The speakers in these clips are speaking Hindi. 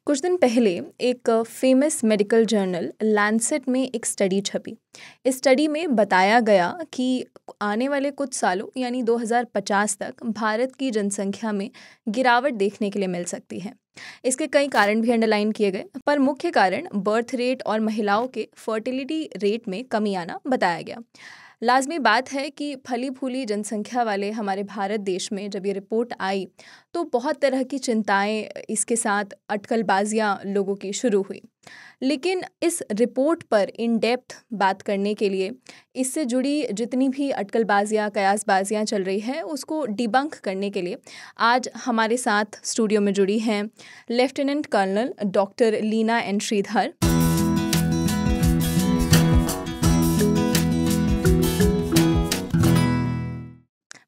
कुछ दिन पहले एक फेमस मेडिकल जर्नल लैंसेट में एक स्टडी छपी। इस स्टडी में बताया गया कि आने वाले कुछ सालों यानी 2050 तक भारत की जनसंख्या में गिरावट देखने के लिए मिल सकती है। इसके कई कारण भी अंडरलाइन किए गए, पर मुख्य कारण बर्थ रेट और महिलाओं के फर्टिलिटी रेट में कमी आना बताया गया। लाजमी बात है कि फली फूली जनसंख्या वाले हमारे भारत देश में जब ये रिपोर्ट आई तो बहुत तरह की चिंताएं, इसके साथ अटकलबाजियां लोगों की शुरू हुई। लेकिन इस रिपोर्ट पर इन डेप्थ बात करने के लिए, इससे जुड़ी जितनी भी अटकलबाजियां कयासबाजियां चल रही है उसको डिबंक करने के लिए आज हमारे साथ स्टूडियो में जुड़ी हैं lieutenant colonel doctor Leena N Sridhar.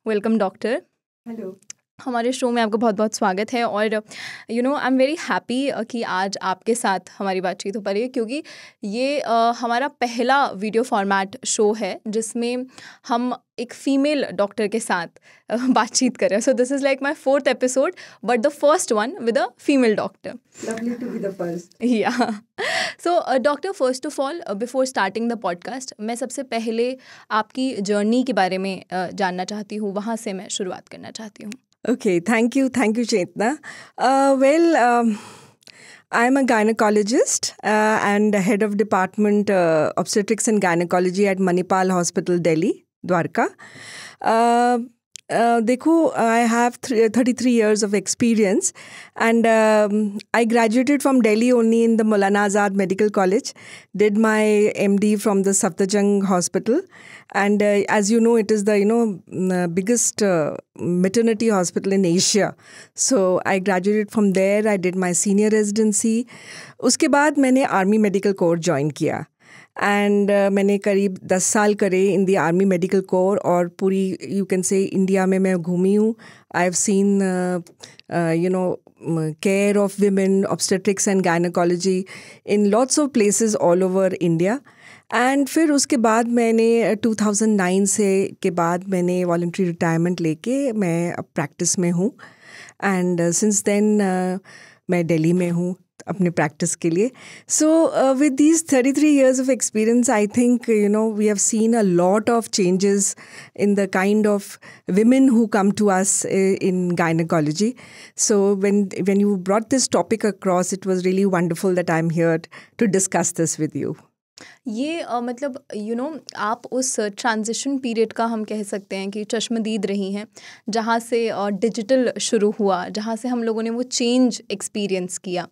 Welcome doctor. Hello. हमारे शो में आपका बहुत बहुत स्वागत है और आई एम वेरी हैप्पी कि आज आपके साथ हमारी बातचीत हो पा रही है, क्योंकि ये हमारा पहला वीडियो फॉर्मेट शो है जिसमें हम एक फीमेल डॉक्टर के साथ बातचीत कर रहे हैं। So this is like my 4th episode but the first one with a female doctor. Lovely to be the first. या so doctor, first of all before starting the podcast, मैं सबसे पहले आपकी जर्नी के बारे में जानना चाहती हूँ। वहाँ से मैं शुरुआत करना चाहती हूँ। Okay, thank you, Chetna. I'm a gynecologist and head of department obstetrics and gynecology at Manipal Hospital, Delhi, Dwarka. देखो, I have 33 years of experience and I graduated from Delhi only in the Maulana Azad Medical College, did my MD from the Safdarjung Hospital, and as you know, it is the biggest maternity hospital in Asia. So I graduated from there, I did my senior residency. उसके बाद मैंने आर्मी मेडिकल कोर ज्वाइन किया एंड मैंने करीब 10 साल करे in the army medical corps, और पूरी यू कैन से इंडिया में मैं घूमी हूँ। आई have scene care of women, obstetrics and gynaecology in lots of places all over India. And फिर उसके बाद मैंने 2009 से के बाद मैंने वॉलंटरी रिटायरमेंट लेके मैं अब प्रैक्टिस में हूँ एंड सिंस देन मैं दिल्ली में हूँ अपने प्रैक्टिस के लिए। So with these 33 years of experience, I think we have seen a lot of changes in the kind of women who come to us in gynecology. So when you brought this topic across, it was really wonderful that I'm here to discuss this with you. ये मतलब आप उस ट्रांजिशन पीरियड का हम कह सकते हैं कि चश्मदीद रही हैं, जहाँ से डिजिटल शुरू हुआ, जहाँ से हम लोगों ने वो चेंज एक्सपीरियंस किया।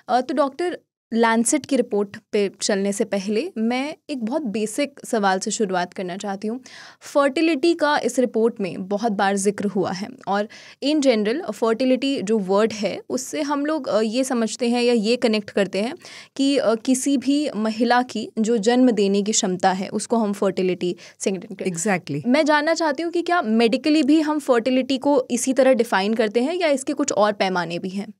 तो डॉक्टर, लैंसेट की रिपोर्ट पे चलने से पहले मैं एक बहुत बेसिक सवाल से शुरुआत करना चाहती हूँ। फर्टिलिटी का इस रिपोर्ट में बहुत बार जिक्र हुआ है और इन जनरल फर्टिलिटी जो वर्ड है उससे हम लोग ये समझते हैं या ये कनेक्ट करते हैं कि किसी भी महिला की जो जन्म देने की क्षमता है उसको हम फर्टिलिटी से कनेक्ट करते हैं। एग्जैक्टली। मैं जानना चाहती हूँ कि क्या मेडिकली भी हम फर्टिलिटी को इसी तरह डिफाइन करते हैं या इसके कुछ और पैमाने भी हैं?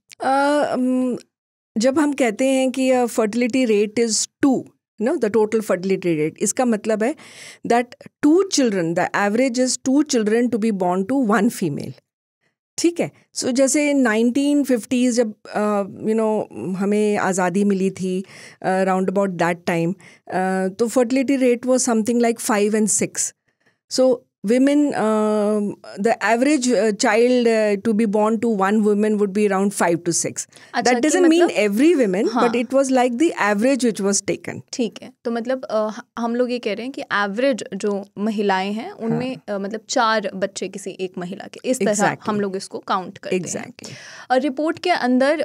जब हम कहते हैं कि fertility rate is 2, the total fertility rate, इसका मतलब है that 2 children, the average is 2 children to be born to 1 female। ठीक है। सो जैसे 1950s जब हमें आज़ादी मिली थी, राउंड अबाउट दैट टाइम, तो fertility rate was something like 5 and 6. So women, the average child to be born to one woman would be around 5 to 6. That doesn't mean every woman, but it was like the average which was taken. ठीक है। तो मतलब हम लोग ये कह रहे हैं कि एवरेज जो महिलाएं हैं उनमें मतलब 4 बच्चे किसी एक महिला के, इस तरह हम लोग इसको काउंट करते हैं। और रिपोर्ट के अंदर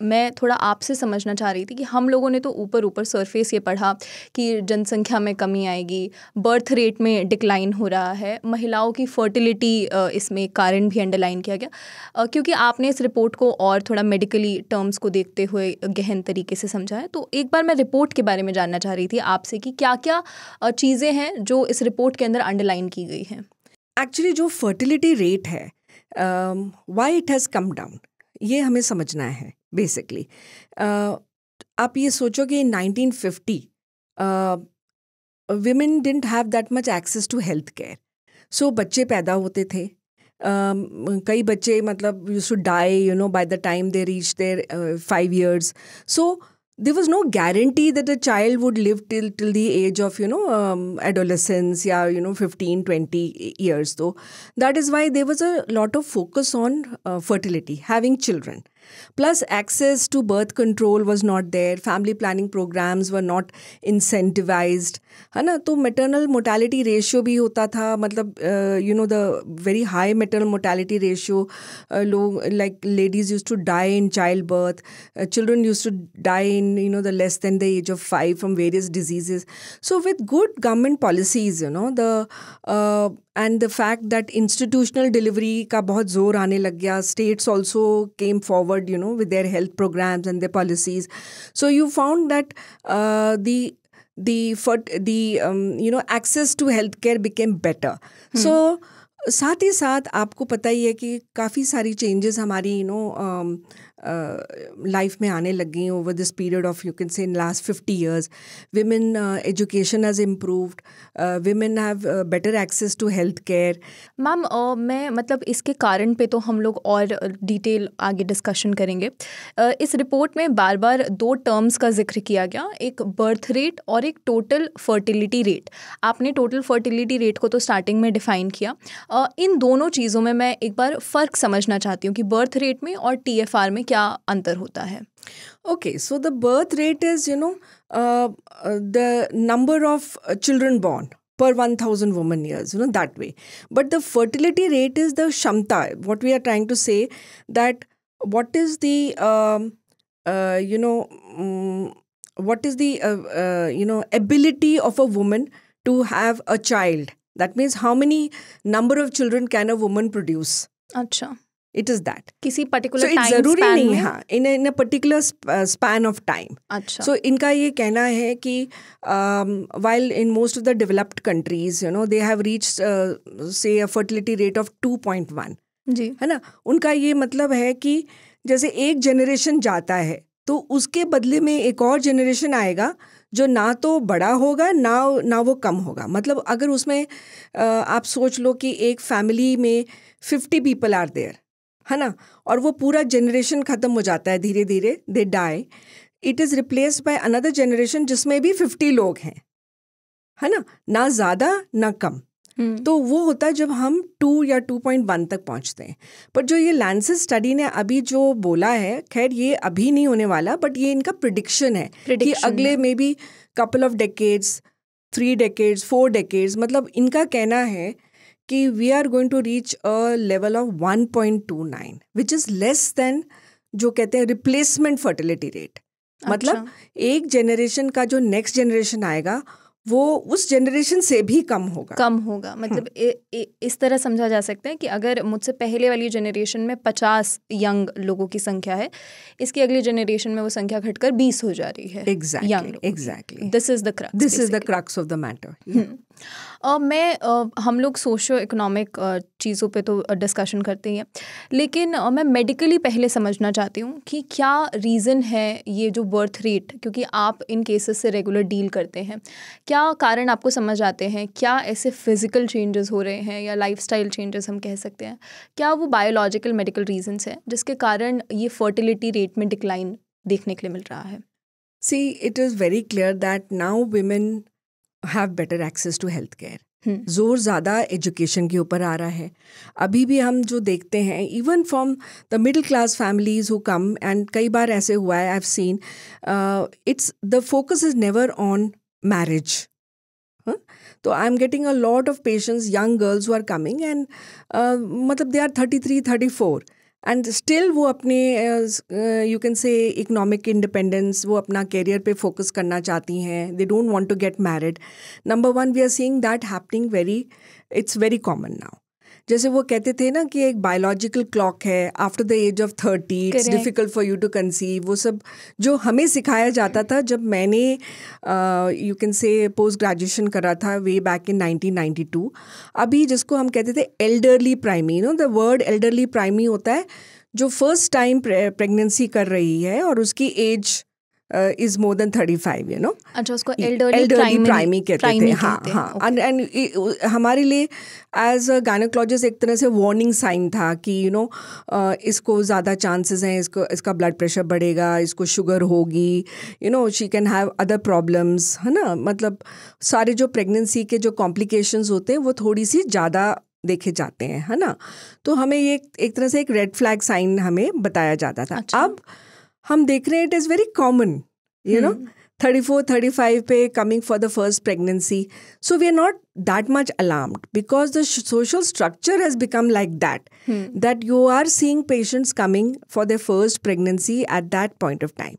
मैं थोड़ा आपसे समझना चाह रही थी कि हम लोगों ने तो ऊपर सरफेस ये पढ़ा कि जनसंख्या में कमी आएगी, बर्थ रेट में डिक्लाइन हो रहा है, महिलाओं की फर्टिलिटी इसमें कारण भी अंडरलाइन किया गया, क्योंकि आपने इस रिपोर्ट को और थोड़ा मेडिकली टर्म्स को देखते हुए गहन तरीके से समझा है। तो एक बार मैं रिपोर्ट के बारे में जानना चाह रही थी आपसे कि क्या क्या चीज़ें हैं जो इस रिपोर्ट के अंदर अंडरलाइन की गई हैं। एक्चुअली जो फर्टिलिटी रेट है, why it has come down, ये हमें समझना है बेसिकली। आप ये सोचो कि 1950 women didn't have that much access to health care. So बच्चे पैदा होते थे, कई बच्चे मतलब used to die by the time they reach their 5 years. So there was no guarantee that a child would live till the age of adolescence, 15-20 years. So that is why there was a lot of focus on fertility, having children. Plus access to birth control was not there, family planning programs were not incentivized, है ना. तो maternal mortality ratio भी होता था, मतलब the very high maternal mortality ratio, लोग like ladies used to die in childbirth, children used to die in the less than the age of 5 from various diseases. So with good government policies, and the fact that institutional delivery का बहुत जोर आने लग गया, states also came forward with their health programs and their policies. So you found that access to healthcare became better. So साथ ही साथ आपको पता ही है कि काफ़ी सारी चेंजेस हमारी लाइफ में आने लग गई over this period of you can say in last 50 years. Women education has improved, women have better access to health care. Ma'am मैं मतलब इसके कारण पे तो हम लोग और डिटेल आगे डिस्कशन करेंगे. इस रिपोर्ट में बार बार 2 टर्म्स का जिक्र किया गया, एक बर्थ रेट और एक टोटल फर्टिलिटी रेट. आपने टोटल फर्टिलिटी रेट को तो स्टार्टिंग में डिफाइन किया. इन दोनों चीज़ों में मैं एक बार फ़र्क समझना चाहती हूँ कि बर्थ रेट में और TFR में क्या अंतर होता है. Okay, so the birth rate is the number of children born per 1,000 woman years, that way. But the fertility rate is the shamta. What we are trying to say, that what is the ability of a woman to have a child. That means how many number of children can a woman produce. अच्छा. It is that. किसी पर्टिकुलर टाइम स्पैन में, हाँ, in a particular span of time. अच्छा. So इनका ये कहना है कि while in most of the developed countries, they have reached say a fertility rate of 2.1. जी. है ना. उनका ये मतलब है कि जैसे एक जनरेशन जाता है तो उसके बदले में एक और जनरेशन आएगा जो ना तो बड़ा होगा ना वो कम होगा. मतलब अगर उसमें आप सोच लो कि एक फैमिली में 50 people आर देयर, है ना, और वो पूरा जनरेशन ख़त्म हो जाता है धीरे धीरे, they die. It is replaced by another generation जिसमें भी 50 लोग हैं, है ना ज़्यादा ना कम. तो वो होता है जब हम 2 या 2.1 तक पहुंचते हैं. पर जो ये लैंसेट स्टडी ने अभी जो बोला है, खैर ये अभी नहीं होने वाला, बट ये इनका प्रिडिक्शन है कि अगले maybe couple of decades, 3 decades, 4 decades, मतलब इनका कहना है कि we are going to reach a level of 1.29 which is less than जो कहते हैं रिप्लेसमेंट फर्टिलिटी रेट. मतलब एक जनरेशन का जो नेक्स्ट जनरेशन आएगा वो उस जनरेशन से भी कम होगा. मतलब इस तरह समझा जा सकता है कि अगर मुझसे पहले वाली जनरेशन में 50 यंग लोगों की संख्या है, इसकी अगली जनरेशन में वो संख्या घटकर 20 हो जा रही है. Exactly. This is the crux of the matter. हम लोग सोशो इकोनॉमिक चीज़ों पे तो डिस्कशन करते हैं, लेकिन मैं मेडिकली पहले समझना चाहती हूँ कि क्या रीज़न है ये जो बर्थ रेट, क्योंकि आप इन केसेस से रेगुलर डील करते हैं, क्या कारण आपको समझ आते हैं? क्या ऐसे फिज़िकल चेंजेस हो रहे हैं या लाइफस्टाइल चेंजेस हम कह सकते हैं? क्या वो बायोलॉजिकल मेडिकल रीजंस हैं जिसके कारण ये फर्टिलिटी रेट में डिक्लाइन देखने के लिए मिल रहा है? See, it is very clear that now women have better access to health care. जोर ज़्यादा एजुकेशन के ऊपर आ रहा है. अभी भी हम जो देखते हैं, even from the middle class families who come, and कई बार ऐसे हुआ है, I have seen, it's the focus is never on marriage. तो I am getting a lot of patients, young girls who are coming, and मतलब दे आर 33, 34 एंड स्टिल वो अपने you can say economic independence, वो अपना करियर पे फोकस करना चाहती हैं. They don't want to get married. Number 1 we are seeing that happening it's very common now. जैसे वो कहते थे ना कि एक बायोलॉजिकल क्लॉक है, after the age of 30 it's difficult for you to conceive. वो सब जो हमें सिखाया जाता था जब मैंने यू कैन से पोस्ट ग्रेजुएशन करा था वे बैक इन 1992. अभी जिसको हम कहते थे elderly primi, the word elderly primi होता है जो फर्स्ट टाइम प्रेगनेंसी कर रही है और उसकी as is more than 35, you know. अच्छा, उसको elderly primary कहते थे. हाँ. And हमारे लिए as a gynecologist एक तरह से warning sign था कि you know इसको ज़्यादा chances हैं, इसका blood pressure बढ़ेगा, इसको sugar होगी, you know she can have other problems, है ना. मतलब सारे जो pregnancy के जो complications होते हैं वो थोड़ी सी ज़्यादा देखे जाते हैं, है ना. तो हमें ये एक तरह से एक रेड फ्लैग साइन हमें बताया जाता था. अब हम देख रहे हैं it is very common, you know, 34-35 पे coming for the first pregnancy. So we are not that much alarmed because the social structure has become like that you are seeing patients coming for the first pregnancy at that point of time.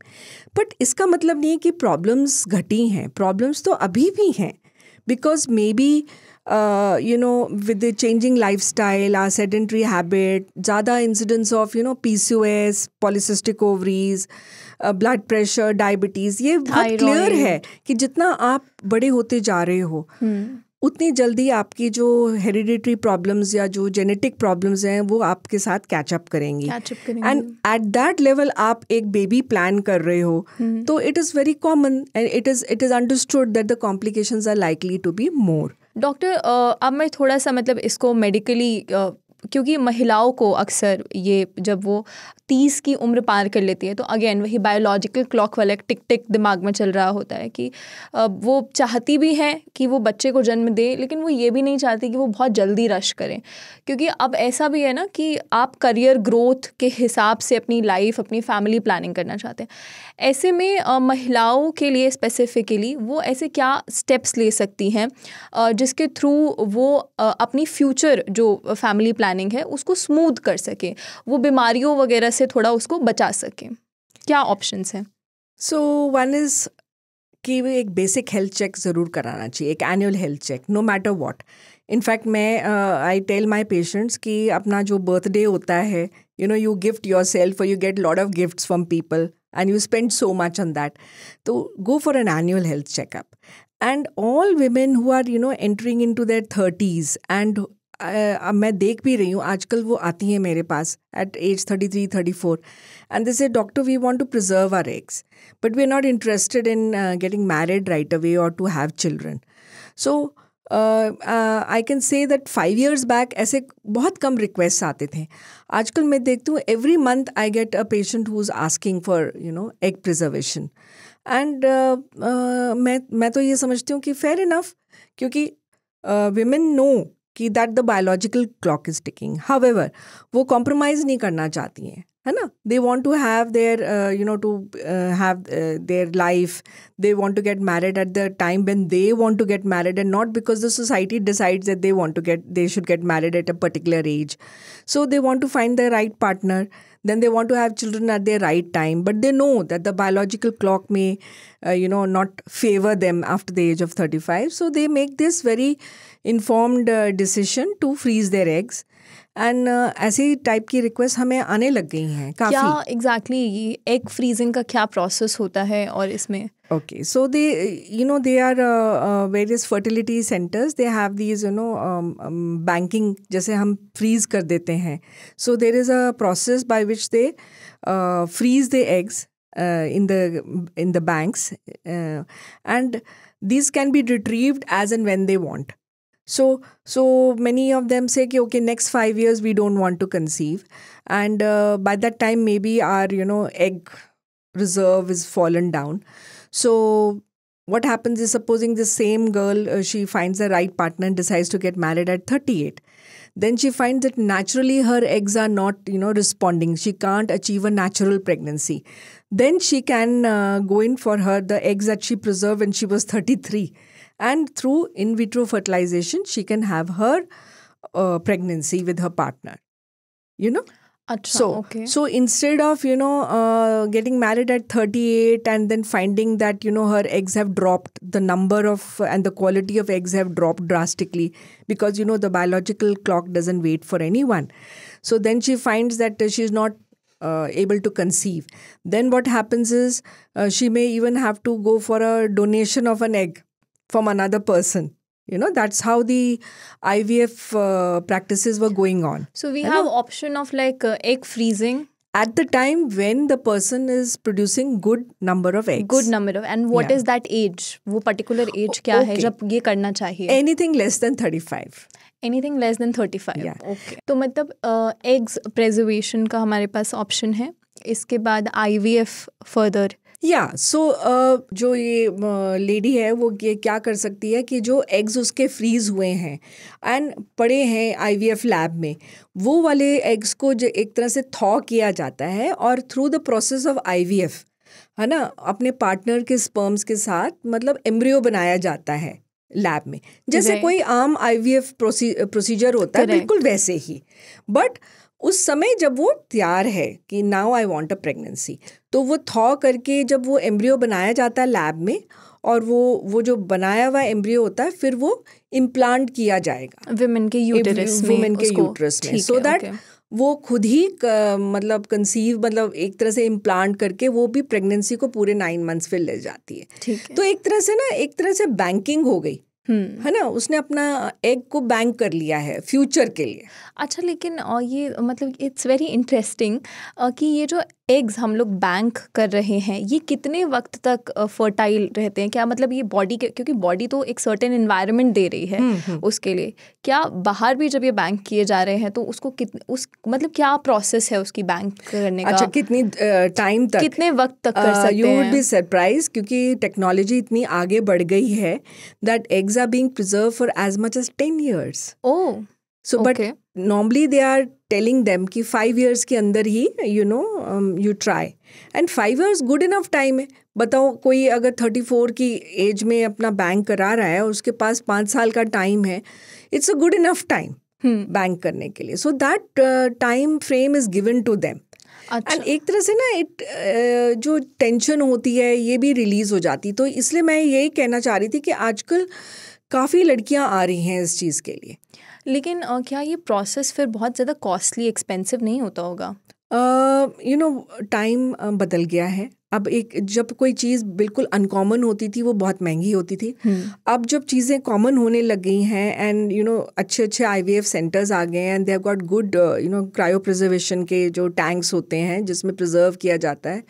But इसका मतलब नहीं है कि प्रॉब्लम्स घटी हैं, प्रॉब्लम्स तो अभी भी हैं. Because maybe, you know, with the changing lifestyle, our sedentary habit, ज़्यादा incidence of, you know, PCOS, polycystic ovaries, blood pressure, diabetes, ये बहुत clear है कि जितना आप बड़े होते जा रहे हो, उतनी जल्दी आपकी जो हेरिडिटरी प्रॉब्लम्स या जो जेनेटिक प्रॉब्लम्स हैं वो आपके साथ कैचअप करेंगी. एंड एट दैट लेवल आप एक बेबी प्लान कर रहे हो तो it is very common and it is understood that the complications are likely to be more. Doctor, अब मैं थोड़ा सा मतलब इसको मेडिकली, क्योंकि महिलाओं को अक्सर ये जब वो 30 की उम्र पार कर लेती है तो अगेन वही बायोलॉजिकल क्लॉक वाला टिक टिक दिमाग में चल रहा होता है कि वो चाहती भी हैं कि वो बच्चे को जन्म दे, लेकिन वो ये भी नहीं चाहती कि वो बहुत जल्दी रश करें. क्योंकि अब ऐसा भी है ना कि आप करियर ग्रोथ के हिसाब से अपनी लाइफ, अपनी फैमिली प्लानिंग करना चाहते हैं. ऐसे में महिलाओं के लिए स्पेसिफिकली वो ऐसे क्या स्टेप्स ले सकती हैं जिसके थ्रू वो अपनी फ्यूचर जो फैमिली प्लानिंग है उसको स्मूथ कर सके, वो बीमारियों वगैरह से थोड़ा उसको बचा सके? क्या ऑप्शंस हैं? सो वन इज़ कि एक बेसिक हेल्थ चेक ज़रूर कराना चाहिए, एक annual health check, no matter what. In fact मैं आई टेल माई पेशेंट्स कि अपना जो बर्थडे होता है, you know, you gift yourself और you get lot of gifts from people and you spend so much on that. So go for an annual health checkup. And all women who are, you know, entering into their 30s and मैं देख भी रही हूँ आजकल वो आती हैं मेरे पास at age 33-34 and they say, doctor, we want to preserve our eggs but we are not interested in getting married right away or to have children. So I can say that 5 years back ऐसे बहुत कम requests आते थे. आजकल मैं देखती हूँ every month I get a patient who's asking for, you know, egg preservation. And मैं तो ये समझती हूँ कि fair enough, क्योंकि women know कि that the biological clock is ticking. However, वो compromise नहीं करना चाहती हैं, है ना. They want to have their, you know, to have their life. They want to get married at the time when they want to get married and not because the society decides that they should get married at a particular age. So they want to find the right partner. Then they want to have children at their right time. But they know that the biological clock may, you know, not favor them after the age of 35. So they make this very informed decision to freeze their eggs. And ऐसी टाइप की रिक्वेस्ट हमें आने लग गई हैं काफ़ी. क्या एग्जैक्टली ये एग फ्रीजिंग का क्या प्रोसेस होता है और इसमें? Okay, so they, you know, they are various fertility centres, they have these, you know, banking, जैसे हम फ्रीज कर देते हैं. So there is a process by which they freeze the eggs in the banks, and these can be retrieved as and when they want. So many of them say, okay, next 5 years we don't want to conceive, and by that time maybe our, you know, egg reserve is fallen down. So what happens is, supposing the same girl, she finds the right partner and decides to get married at 38. Then she finds that naturally her eggs are not, you know, responding. She can't achieve a natural pregnancy. Then she can go in for the eggs that she preserved when she was 33. And through in vitro fertilization, she can have her pregnancy with her partner, you know. So instead of, you know, getting married at 38 and then finding that, you know, her eggs have dropped, the number of and the quality of eggs have dropped drastically because, you know, the biological clock doesn't wait for anyone. So then she finds that she's not able to conceive. Then what happens is she may even have to go for a donation of an egg from another person. You know, that's how the IVF practices were going on. So we have option of like egg freezing at the time when the person is producing good number of eggs. Good number of, and what is that age? वो particular age क्या है जब ये करना चाहिए? Anything less than 35. Anything less than 35. Yeah. Okay. तो मतलब eggs preservation का हमारे पास option है. इसके बाद IVF further. सो जो ये लेडी है वो ये क्या कर सकती है कि जो एग्स उसके फ्रीज हुए हैं एंड पड़े हैं आईवीएफ लैब में, वो वाले एग्स को जो एक तरह से थॉ किया जाता है और through the process of IVF, है ना, अपने पार्टनर के स्पर्म्स के साथ मतलब एम्ब्रियो बनाया जाता है लैब में, जैसे कोई आम आईवीएफ प्रोसीजर होता है, बिल्कुल वैसे ही. बट उस समय जब वो तैयार है कि now I want a pregnancy, तो वो थॉ करके जब वो एम्ब्रियो बनाया जाता है लैब में, और वो जो बनाया हुआ एम्ब्रियो होता है फिर वो इम्प्लांट किया जाएगा वुमेन के यूटेरस में, सो दैट वो खुद ही मतलब कंसीव, मतलब एक तरह से इम्प्लांट करके वो भी प्रेगनेंसी को पूरे 9 months फिर ले जाती है. तो एक तरह से बैंकिंग हो गई, है ना, उसने अपना एग को बैंक कर लिया है फ्यूचर के लिए. अच्छा, लेकिन ये मतलब इट्स वेरी इंटरेस्टिंग कि ये जो एग्स हम लोग बैंक कर रहे हैं ये कितने वक्त तक फर्टाइल रहते हैं? क्या मतलब ये बॉडी के, क्योंकि बॉडी तो एक सर्टेन एनवायरनमेंट दे रही है उसके लिए, क्या बाहर भी जब ये बैंक किए जा रहे हैं तो उसको मतलब क्या प्रोसेस है उसकी बैंक करने का? अच्छा, कितनी टाइम तक, कितने वक्त तक कर सकते हैं? यू वुड बी सरप्राइज, क्योंकि टेक्नोलॉजी इतनी आगे बढ़ गई है that eggs are being preserve for as much as 10 years. Oh, so but normally they are telling them कि 5 years के अंदर ही you try, and 5 years good enough time है. बताओ, कोई अगर 34 की एज में अपना बैंक करा रहा है और उसके पास 5 साल का टाइम है, it's a good enough time bank करने के लिए. So that time frame is given to them. And एक तरह से ना जो टेंशन होती है ये भी रिलीज हो जाती. तो इसलिए मैं यही कहना चाह रही थी कि आजकल काफ़ी लड़कियां आ रही हैं इस चीज़ के लिए. लेकिन क्या ये प्रोसेस फिर बहुत ज़्यादा कॉस्टली, एक्सपेंसिव नहीं होता होगा? टाइम बदल गया है. अब जब कोई चीज़ बिल्कुल अनकॉमन होती थी वो बहुत महंगी होती थी. अब जब चीज़ें कॉमन होने लग गई हैं एंड अच्छे आईवीएफ सेंटर्स आ गए हैं and they have got good cryo preservation के जो टैंक्स होते हैं जिसमें प्रिजर्व किया जाता है,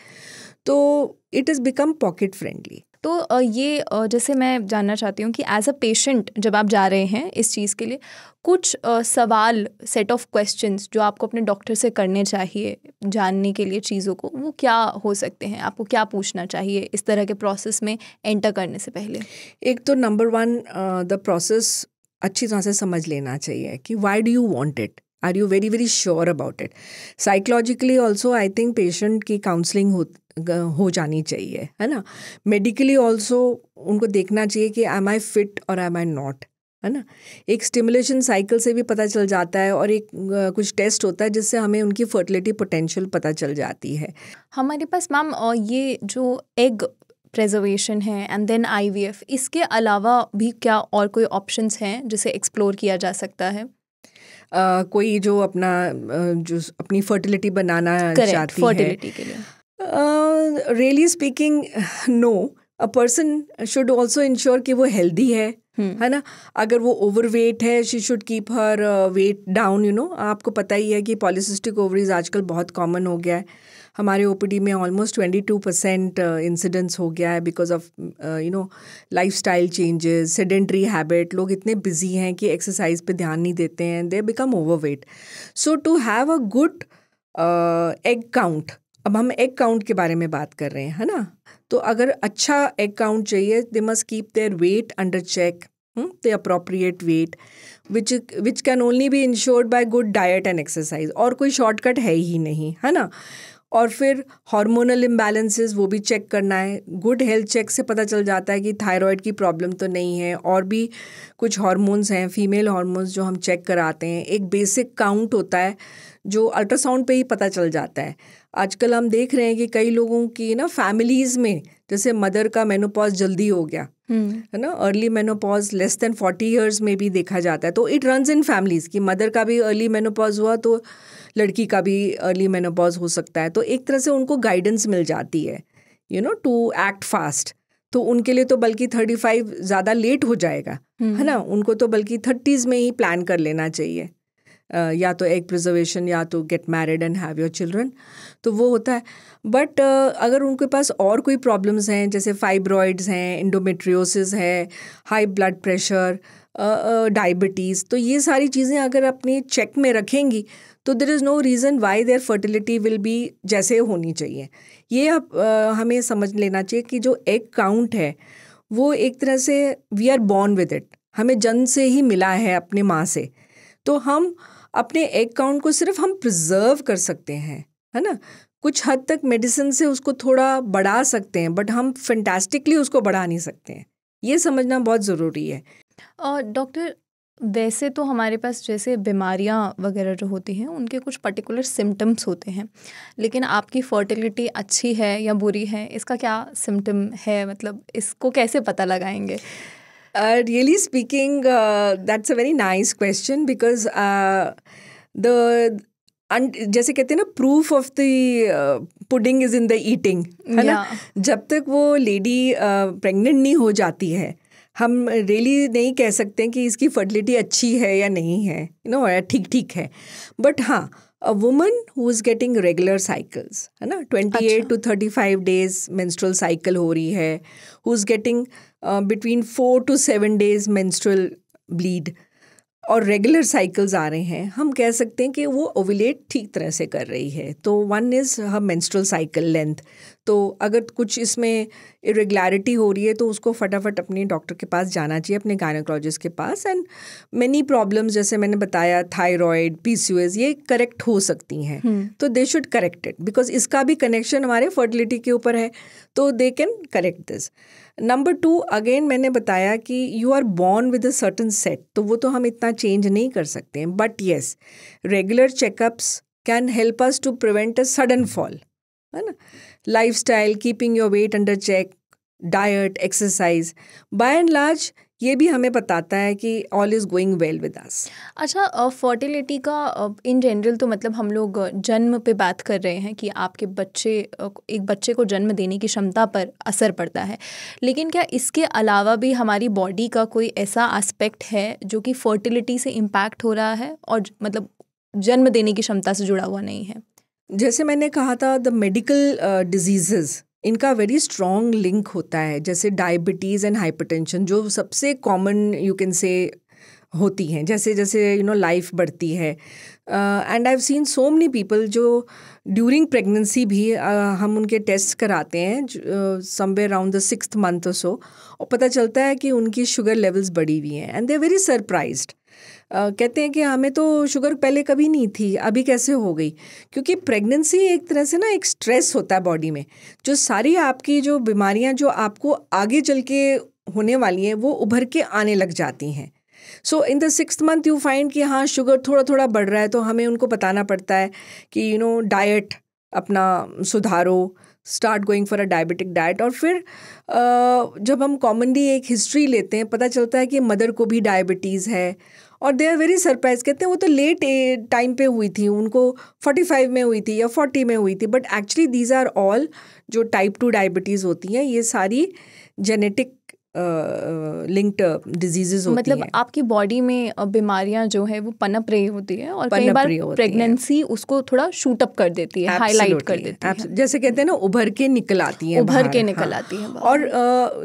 तो it is become pocket friendly. तो ये जैसे मैं जानना चाहती हूँ कि एज अ पेशेंट जब आप जा रहे हैं इस चीज़ के लिए, कुछ सवाल, सेट ऑफ क्वेश्चंस जो आपको अपने डॉक्टर से करने चाहिए जानने के लिए चीज़ों को, वो क्या हो सकते हैं? आपको क्या पूछना चाहिए इस तरह के प्रोसेस में एंटर करने से पहले? एक तो नंबर 1, द प्रोसेस अच्छी तरह से समझ लेना चाहिए कि why do you want it, are you very very sure about it. Psychologically also I think patient की काउंसलिंग हो जानी चाहिए, है ना. मेडिकली ऑल्सो उनको देखना चाहिए कि एम आई फिट और एम आई नॉट, है ना. एक स्टिमुलेशन साइकिल से भी पता चल जाता है और एक कुछ टेस्ट होता है जिससे हमें उनकी फर्टिलिटी पोटेंशियल पता चल जाती है. हमारे पास मैम ये जो एग प्रिजर्वेशन है एंड देन आईवीएफ, इसके अलावा भी क्या और कोई ऑप्शंस हैं जिसे एक्सप्लोर किया जा सकता है? कोई जो अपनी फर्टिलिटी बनाना चाहती फर्टिलिटी के लिए, really speaking no, a person should also ensure कि वो हेल्दी है ना. अगर वो ओवरवेट है, she should keep her weight down. आपको पता ही है कि पॉलीसिस्टिक ओवरीज आजकल बहुत कॉमन हो गया है. हमारे ओपीडी में ऑलमोस्ट 22% इंसिडेंस हो गया है because of lifestyle changes, sedentary habit. लोग इतने बिजी हैं कि एक्सरसाइज पे ध्यान नहीं देते हैं, they become overweight. So to have a good egg count, अब हम एग काउंट के बारे में बात कर रहे हैं, है ना. तो अगर अच्छा एग काउंट चाहिए, they must keep their weight under check, the appropriate weight which can only be ensured by good diet and exercise. और कोई शॉर्टकट है ही नहीं, है ना. और फिर हार्मोनल इम्बैलेंसेस वो भी चेक करना है. गुड हेल्थ चेक से पता चल जाता है कि थायराइड की प्रॉब्लम तो नहीं है. और भी कुछ हार्मोन्स हैं, फीमेल हार्मोन्स, जो हम चेक कराते हैं. एक बेसिक काउंट होता है जो अल्ट्रासाउंड पे ही पता चल जाता है. आजकल हम देख रहे हैं कि कई लोगों की ना फैमिलीज़ में, जैसे मदर का मेनोपॉज जल्दी हो गया, है ना, early menopause less than 40 years में भी देखा जाता है. तो इट रन्स इन फैमिलीज़ कि मदर का भी अर्ली मेनोपॉज हुआ तो लड़की का भी अर्ली मेनोपॉज हो सकता है. तो एक तरह से उनको गाइडेंस मिल जाती है टू एक्ट फास्ट. तो उनके लिए तो बल्कि 35 ज़्यादा लेट हो जाएगा, है ना. उनको तो बल्कि 30s में ही प्लान कर लेना चाहिए, या तो एग प्रिजर्वेशन या तो get married and have your children, तो वो होता है। बट अगर उनके पास और कोई प्रॉब्लम्स हैं, जैसे फाइब्रॉइड्स हैं, इंडोमेट्रियोसिस है, हाई ब्लड प्रेशर, डायबिटीज़, तो ये सारी चीज़ें अगर अपने चेक में रखेंगी तो there is no reason why their fertility will be जैसे होनी चाहिए। ये आप हमें समझ लेना चाहिए कि जो एग काउंट है वो एक तरह से we are born with it, हमें जन्म से ही मिला है अपने माँ से। तो हम अपने एग काउंट को सिर्फ हम प्रिजर्व कर सकते हैं, है ना, कुछ हद तक मेडिसिन से उसको थोड़ा बढ़ा सकते हैं, बट हम फैंटास्टिकली उसको बढ़ा नहीं सकते हैं। ये समझना बहुत ज़रूरी है। और डॉक्टर, वैसे तो हमारे पास जैसे बीमारियां वगैरह जो होती हैं उनके कुछ पर्टिकुलर सिम्टम्स होते हैं, लेकिन आपकी फर्टिलिटी अच्छी है या बुरी है, इसका क्या सिम्टम है, मतलब इसको कैसे पता लगाएंगे? Really speaking, that's a very nice question because जैसे कहते हैं ना, proof of the pudding is in the eating, है ना। जब तक वो लेडी प्रेग्नेंट नहीं हो जाती है, हम रियली नहीं कह सकते कि इसकी फर्टिलिटी अच्छी है या नहीं है, यू नो, ठीक ठीक है। बट हाँ, a woman who is getting regular cycles, है ना, 28 to 35 days मेंस्ट्रुअल साइकिल हो रही है, who is getting between 4 to 7 days menstrual bleed और रेगुलर साइकिल्स आ रहे हैं, हम कह सकते हैं कि वो ओव्यूलेट ठीक तरह से कर रही है। तो one is her menstrual cycle length. तो अगर कुछ इसमें इरेगुलरिटी हो रही है तो उसको फटाफट अपने डॉक्टर के पास जाना चाहिए, अपने गायनेकोलॉजिस्ट के पास। एंड मेनी प्रॉब्लम्स जैसे मैंने बताया, थायराइड, पीसीओएस, ये करेक्ट हो सकती हैं, तो they should correct it, because इसका भी कनेक्शन हमारे फर्टिलिटी के ऊपर है, तो they can correct this. Number 2, again मैंने बताया कि you are born with a certain set, तो वो तो हम इतना चेंज नहीं कर सकते हैं, but yes, regular checkups can help us to prevent a sudden fall, है ना। Lifestyle, keeping your weight under check, diet, exercise, by and large ये भी हमें बताता है कि all is going well with us. अच्छा, फर्टिलिटी का इन जनरल तो मतलब हम लोग जन्म पे बात कर रहे हैं कि आपके बच्चे एक बच्चे को जन्म देने की क्षमता पर असर पड़ता है, लेकिन क्या इसके अलावा भी हमारी बॉडी का कोई ऐसा एस्पेक्ट है जो कि फर्टिलिटी से इम्पैक्ट हो रहा है और मतलब जन्म देने की क्षमता से जुड़ा हुआ नहीं है? जैसे मैंने कहा था, द मेडिकल डिजीज़ेज़, इनका वेरी स्ट्रॉन्ग लिंक होता है, जैसे डायबिटीज़ एंड हाइपरटेंशन जो सबसे कॉमन यू कैन से होती हैं, जैसे जैसे यू नो लाइफ बढ़ती है। And I have scene so many people जो ड्यूरिंग प्रेगनेंसी भी हम उनके टेस्ट कराते हैं somewhere around the 6th month और सो, और पता चलता है कि उनकी शुगर लेवल्स बढ़ी हुई हैं, and they are very surprised. कहते हैं कि हमें तो शुगर पहले कभी नहीं थी, अभी कैसे हो गई? क्योंकि प्रेगनेंसी एक तरह से ना एक स्ट्रेस होता है बॉडी में, जो सारी आपकी जो बीमारियां जो आपको आगे चल के होने वाली हैं वो उभर के आने लग जाती हैं। So in the 6th month you find कि हाँ शुगर थोड़ा थोड़ा बढ़ रहा है, तो हमें उनको बताना पड़ता है कि यू नो डाइट अपना सुधारो, start going for a diabetic diet. और फिर जब हम कॉमनली एक हिस्ट्री लेते हैं, पता चलता है कि मदर को भी डायबिटीज़ है, और दे आर वेरी सरप्राइज, कहते हैं वो तो लेट टाइम पे हुई थी, उनको 45 में हुई थी या 40 में हुई थी, but actually these are all जो टाइप 2 डायबिटीज़ होती हैं, ये सारी जेनेटिक लिंक्ड डिजीजेज होती मतलब हैं। आपकी बॉडी में बीमारियां जो है वो पनप रही होती है और कई बार प्रेगनेंसी उसको थोड़ा शूट अप कर देती है, हाईलाइट कर देती है, जैसे कहते हैं ना उभर के निकल आती हैं, उभर के निकल आती है। और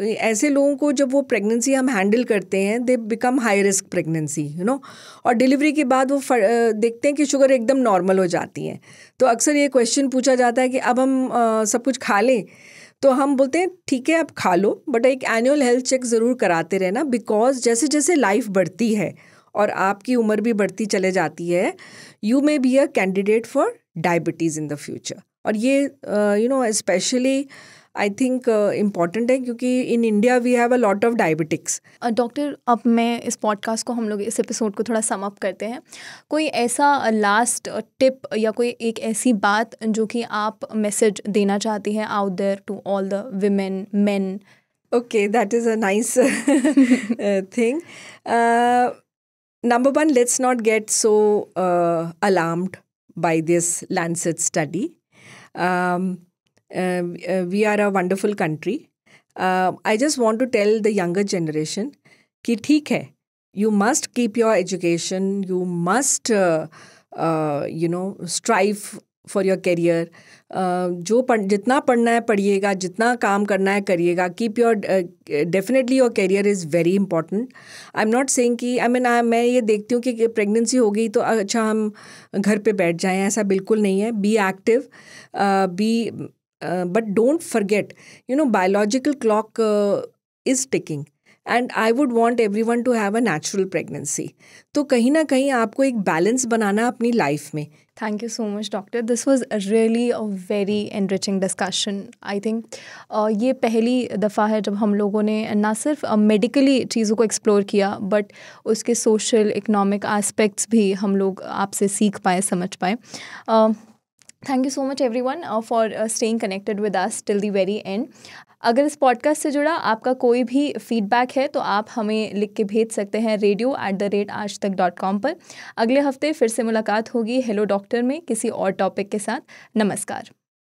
ऐसे लोगों को जब वो प्रेगनेंसी हम हैंडल करते हैं, they become high risk pregnancy, you know. और डिलीवरी के बाद वो देखते हैं कि शुगर एकदम नॉर्मल हो जाती है, तो अक्सर ये क्वेश्चन पूछा जाता है कि अब हम सब कुछ खा लें, तो हम बोलते हैं ठीक है आप खा लो, बट एक एनुअल हेल्थ चेक ज़रूर कराते रहना, बिकॉज जैसे जैसे लाइफ बढ़ती है और आपकी उम्र भी बढ़ती चले जाती है, you may be a candidate for diabetes in the future. और ये you know specially I think important है, क्योंकि in India we have a lot of diabetics. Doctor, अब मैं इस पॉडकास्ट को, हम लोग इस एपिसोड को थोड़ा सम अप करते हैं। कोई ऐसा लास्ट टिप या कोई एक ऐसी बात जो कि आप मैसेज देना चाहती हैं out there to all the women, men? Okay, that is a nice thing. Number one, let's not get so alarmed by this Lancet study. We are a wonderful country. I just want to tell the younger generation कि ठीक है, you must keep your education, you must strive for your career. जितना पढ़ना है पढ़िएगा, जितना काम करना है करिएगा. Keep your definitely your career is very important. I am not saying कि मैं ये देखती हूँ कि प्रेगनेंसी हो गई तो अच्छा हम घर पे बैठ जाएं, ऐसा बिल्कुल नहीं है. Be active, but don't forget, biological clock is ticking, and I would want everyone to have a natural pregnancy. तो कहीं ना कहीं आपको एक बैलेंस बनाना अपनी लाइफ में. Thank you so much, Doctor. This was really a very enriching discussion. I think ये पहली दफ़ा है जब हम लोगों ने ना सिर्फ मेडिकली चीज़ों को एक्सप्लोर किया, बट उसके सोशल इकोनॉमिक एस्पेक्ट्स भी हम लोग आपसे सीख पाए, समझ पाए. Thank you so much everyone for staying connected with us till the very and. अगर इस पॉडकास्ट से जुड़ा आपका कोई भी फीडबैक है तो आप हमें लिख के भेज सकते हैं radio@aajtak.com पर. अगले हफ्ते फिर से मुलाकात होगी हेलो डॉक्टर में किसी और टॉपिक के साथ. नमस्कार.